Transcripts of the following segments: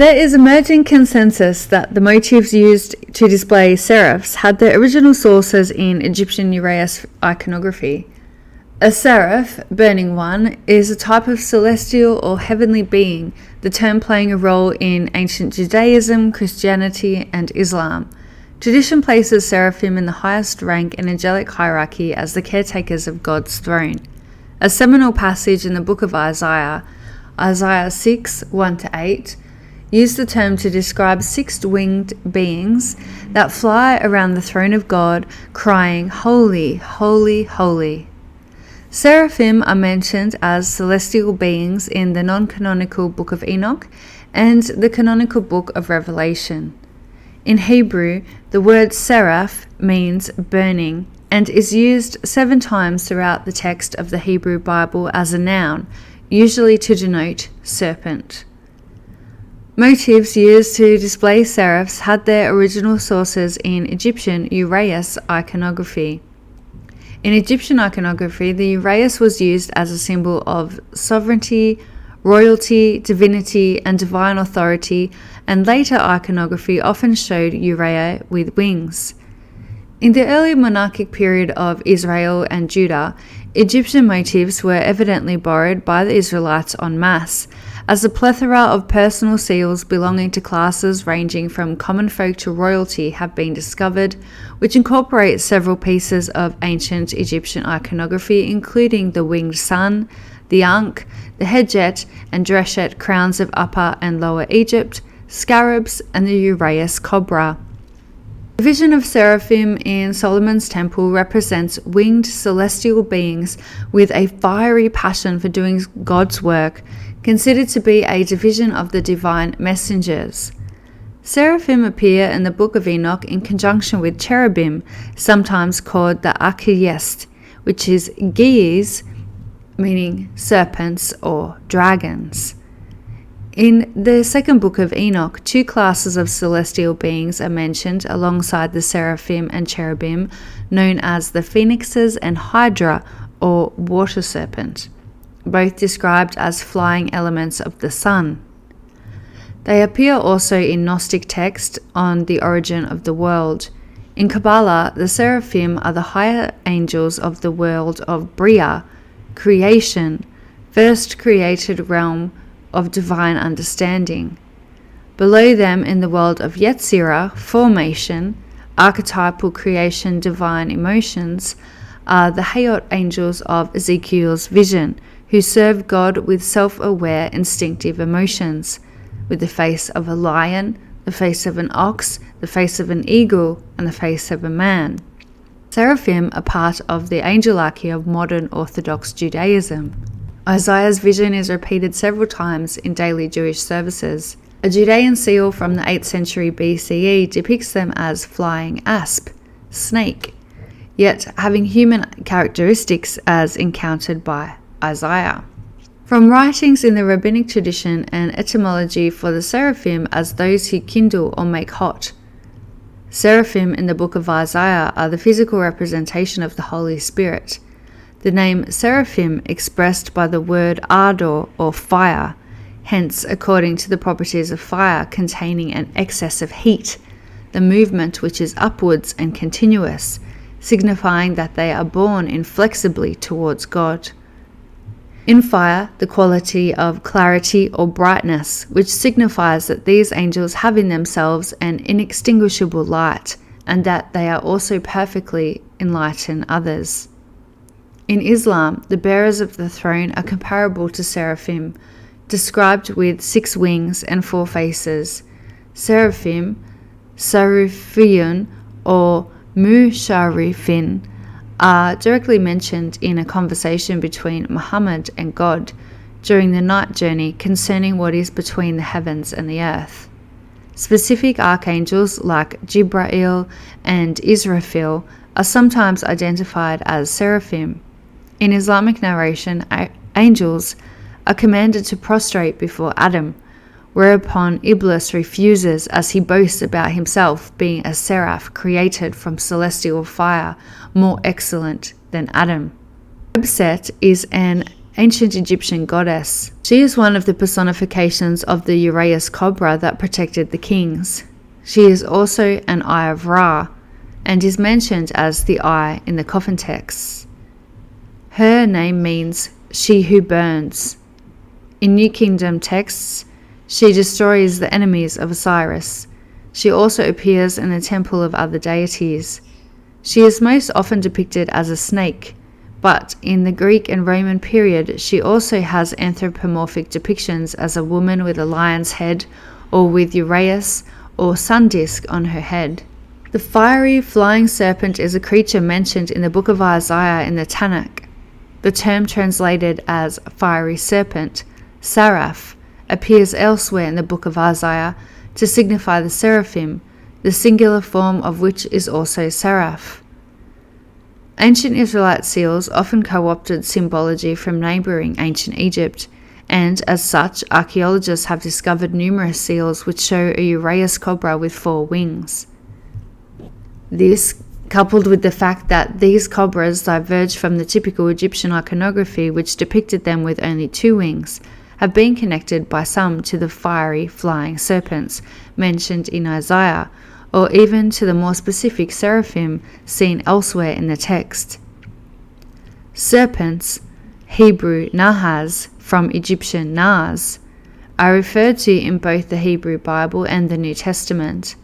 There is emerging consensus that the motifs used to display seraphs had their original sources in Egyptian Uraeus iconography. A seraph, burning one, is a type of celestial or heavenly being, the term playing a role in ancient Judaism, Christianity, and Islam. Tradition places seraphim in the highest rank in angelic hierarchy as the caretakers of God's throne. A seminal passage in the book of Isaiah, Isaiah 6, 1-8, used the term to describe six-winged beings that fly around the throne of God, crying, "Holy, holy, holy." Seraphim are mentioned as celestial beings in the non-canonical Book of Enoch and the canonical Book of Revelation. In Hebrew, the word seraph means burning and is used 7 times throughout the text of the Hebrew Bible as a noun, usually to denote serpent. Motifs used to display seraphs had their original sources in Egyptian Uraeus iconography. In Egyptian iconography, the uraeus was used as a symbol of sovereignty, royalty, divinity, and divine authority, and later iconography often showed uraea with wings. In the early monarchic period of Israel and Judah, Egyptian motifs were evidently borrowed by the Israelites en masse, as a plethora of personal seals belonging to classes ranging from common folk to royalty have been discovered, which incorporate several pieces of ancient Egyptian iconography, including the winged sun, the ankh, the hedjet and dreshet crowns of Upper and Lower Egypt, scarabs, and the uraeus cobra. The vision of seraphim in Solomon's temple represents winged celestial beings with a fiery passion for doing God's work, considered to be a division of the divine messengers. Seraphim appear in the Book of Enoch in conjunction with cherubim, sometimes called the archayest, which is geas, meaning serpents or dragons. In the second book of Enoch, 2 classes of celestial beings are mentioned alongside the seraphim and cherubim, known as the phoenixes and hydra, or water serpent, both described as flying elements of the sun. They appear also in Gnostic text on the origin of the world. In Kabbalah, the seraphim are the higher angels of the world of Bria, creation, first created realm of divine understanding. Below them in the world of Yetzirah, formation, archetypal creation, divine emotions, are the Hayot angels of Ezekiel's vision, who serve God with self-aware instinctive emotions, with the face of a lion, the face of an ox, the face of an eagle, and the face of a man. Seraphim are part of the angelarchy of modern Orthodox Judaism. Isaiah's vision is repeated several times in daily Jewish services. A Judean seal from the 8th century BCE depicts them as flying asp, snake, yet having human characteristics as encountered by Isaiah. From writings in the rabbinic tradition and etymology for the seraphim as those who kindle or make hot. Seraphim in the book of Isaiah are the physical representation of the Holy Spirit. The name seraphim expressed by the word ardor or fire, hence according to the properties of fire containing an excess of heat, the movement which is upwards and continuous, signifying that they are borne inflexibly towards God. In fire, the quality of clarity or brightness, which signifies that these angels have in themselves an inextinguishable light, and that they are also perfectly enlighten others. In Islam, the bearers of the throne are comparable to seraphim, described with 6 wings and 4 faces. Seraphim, Sarifiyun, or Musharifin, are directly mentioned in a conversation between Muhammad and God during the night journey concerning what is between the heavens and the earth. Specific archangels like Jibrail and Israfil are sometimes identified as seraphim. In Islamic narration, angels are commanded to prostrate before Adam, whereupon Iblis refuses as he boasts about himself being a seraph created from celestial fire, more excellent than Adam. Webset is an ancient Egyptian goddess. She is one of the personifications of the Uraeus cobra that protected the kings. She is also an eye of Ra, and is mentioned as the eye in the coffin texts. Her name means she who burns. In New Kingdom texts, she destroys the enemies of Osiris. She also appears in the temple of other deities. She is most often depicted as a snake, but in the Greek and Roman period, she also has anthropomorphic depictions as a woman with a lion's head, or with Uraeus or sun disk on her head. The fiery flying serpent is a creature mentioned in the book of Isaiah in the Tanakh. The term translated as fiery serpent, Seraph, appears elsewhere in the book of Isaiah to signify the Seraphim, the singular form of which is also Seraph. Ancient Israelite seals often co-opted symbology from neighbouring ancient Egypt, and as such, archaeologists have discovered numerous seals which show a Uraeus cobra with 4 wings. This, coupled with the fact that these cobras diverge from the typical Egyptian iconography which depicted them with only 2 wings, have been connected by some to the fiery flying serpents mentioned in Isaiah, or even to the more specific seraphim seen elsewhere in the text. Serpents, Hebrew nahas from Egyptian nas, are referred to in both the Hebrew Bible and the New Testament.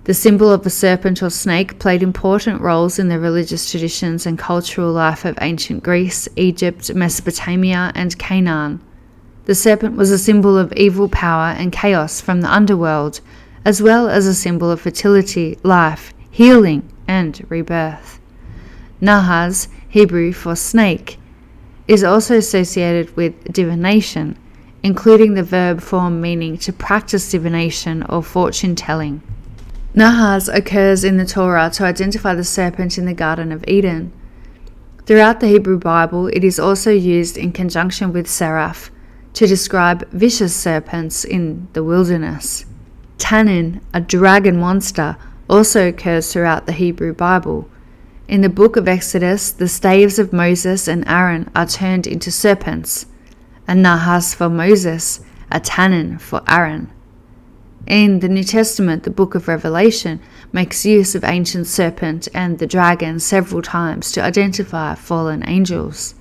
The symbol of a serpent or snake played important roles in the religious traditions and cultural life of ancient Greece, Egypt, Mesopotamia, and Canaan. The serpent was a symbol of evil power and chaos from the underworld, as well as a symbol of fertility, life, healing, and rebirth. Nahas, Hebrew for snake, is also associated with divination, including the verb form meaning to practice divination or fortune-telling. Nahas occurs in the Torah to identify the serpent in the Garden of Eden. Throughout the Hebrew Bible, it is also used in conjunction with seraph to describe vicious serpents in the wilderness. Tannin, a dragon monster, also occurs throughout the Hebrew Bible. In the book of Exodus, the staves of Moses and Aaron are turned into serpents, a nahas for Moses, a tannin for Aaron. In the New Testament, the book of Revelation makes use of ancient serpent and the dragon several times to identify fallen angels.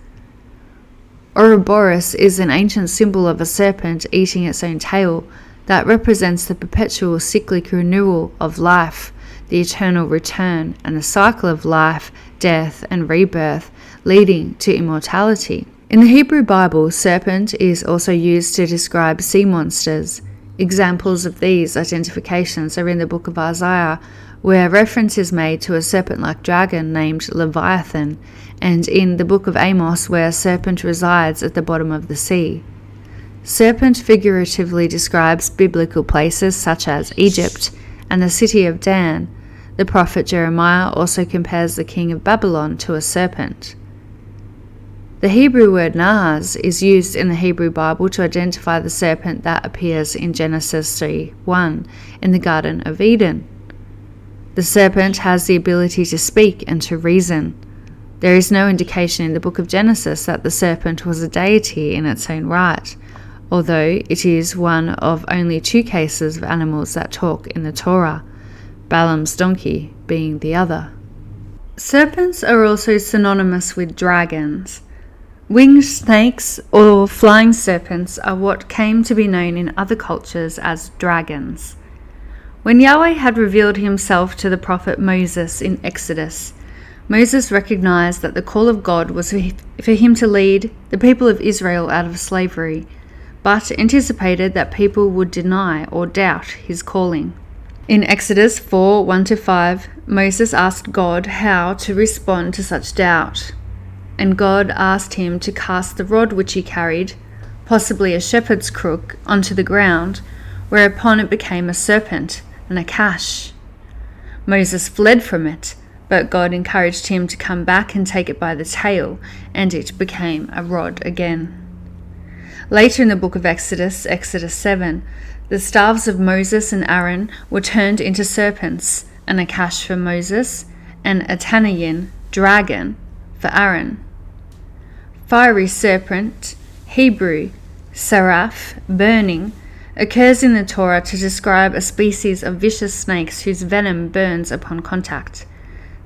Ouroboros is an ancient symbol of a serpent eating its own tail that represents the perpetual cyclic renewal of life, the eternal return, and the cycle of life, death, and rebirth, leading to immortality. In the Hebrew Bible, serpent is also used to describe sea monsters. Examples of these identifications are in the book of Isaiah, where reference is made to a serpent-like dragon named Leviathan, and in the book of Amos, where a serpent resides at the bottom of the sea. Serpent figuratively describes biblical places such as Egypt and the city of Dan. The prophet Jeremiah also compares the king of Babylon to a serpent. The Hebrew word nahas is used in the Hebrew Bible to identify the serpent that appears in Genesis 3:1 in the Garden of Eden. The serpent has the ability to speak and to reason. There is no indication in the book of Genesis that the serpent was a deity in its own right, although it is one of only 2 cases of animals that talk in the Torah, Balaam's donkey being the other. Serpents are also synonymous with dragons. Winged snakes or flying serpents are what came to be known in other cultures as dragons. When Yahweh had revealed himself to the prophet Moses in Exodus, Moses recognized that the call of God was for him to lead the people of Israel out of slavery, but anticipated that people would deny or doubt his calling. In Exodus 4:1-5, Moses asked God how to respond to such doubt. And God asked him to cast the rod which he carried, possibly a shepherd's crook, onto the ground, whereupon it became a serpent and a cash. Moses fled from it, but God encouraged him to come back and take it by the tail, and it became a rod again. Later in the book of Exodus, Exodus 7, the staves of Moses and Aaron were turned into serpents, and a cash for Moses, and a tanayin, dragon, for Aaron. Fiery serpent, Hebrew, seraph, burning, occurs in the Torah to describe a species of vicious snakes whose venom burns upon contact.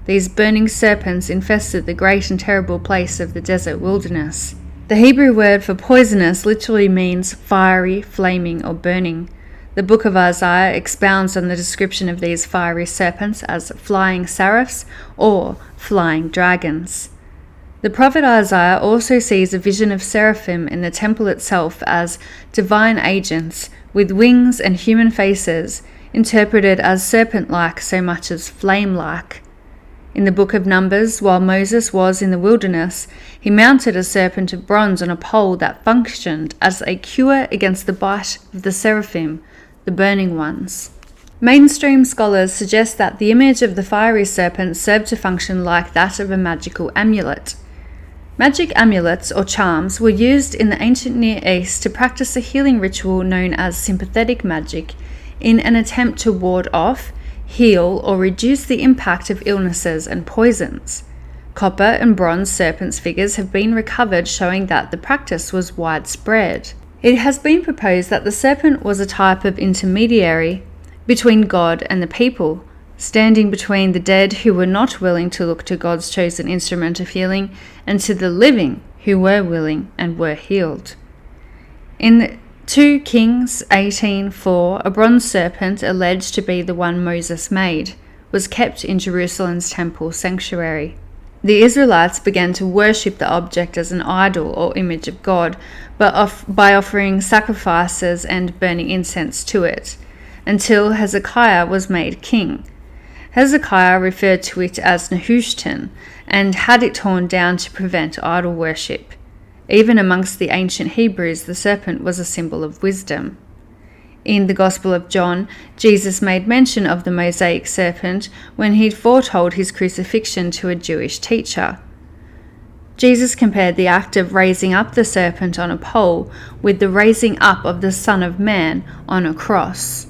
These burning serpents infested the great and terrible place of the desert wilderness. The Hebrew word for poisonous literally means fiery, flaming, or burning. The book of Isaiah expounds on the description of these fiery serpents as flying seraphs or flying dragons. The prophet Isaiah also sees a vision of seraphim in the temple itself as divine agents with wings and human faces, interpreted as serpent-like so much as flame-like. In the book of Numbers, while Moses was in the wilderness, he mounted a serpent of bronze on a pole that functioned as a cure against the bite of the seraphim, the burning ones. Mainstream scholars suggest that the image of the fiery serpent served to function like that of a magical amulet. Magic amulets or charms were used in the ancient Near East to practice a healing ritual known as sympathetic magic in an attempt to ward off, heal, or reduce the impact of illnesses and poisons. Copper and bronze serpents figures have been recovered, showing that the practice was widespread. It has been proposed that the serpent was a type of intermediary between God and the people, standing between the dead who were not willing to look to God's chosen instrument of healing and to the living who were willing and were healed. In 2 Kings 18:4, a bronze serpent, alleged to be the one Moses made, was kept in Jerusalem's temple sanctuary. The Israelites began to worship the object as an idol or image of God, by offering sacrifices and burning incense to it, until Hezekiah was made king. Hezekiah referred to it as Nehushtan and had it torn down to prevent idol worship. Even amongst the ancient Hebrews, the serpent was a symbol of wisdom. In the Gospel of John, Jesus made mention of the Mosaic serpent when he foretold his crucifixion to a Jewish teacher. Jesus compared the act of raising up the serpent on a pole with the raising up of the Son of Man on a cross.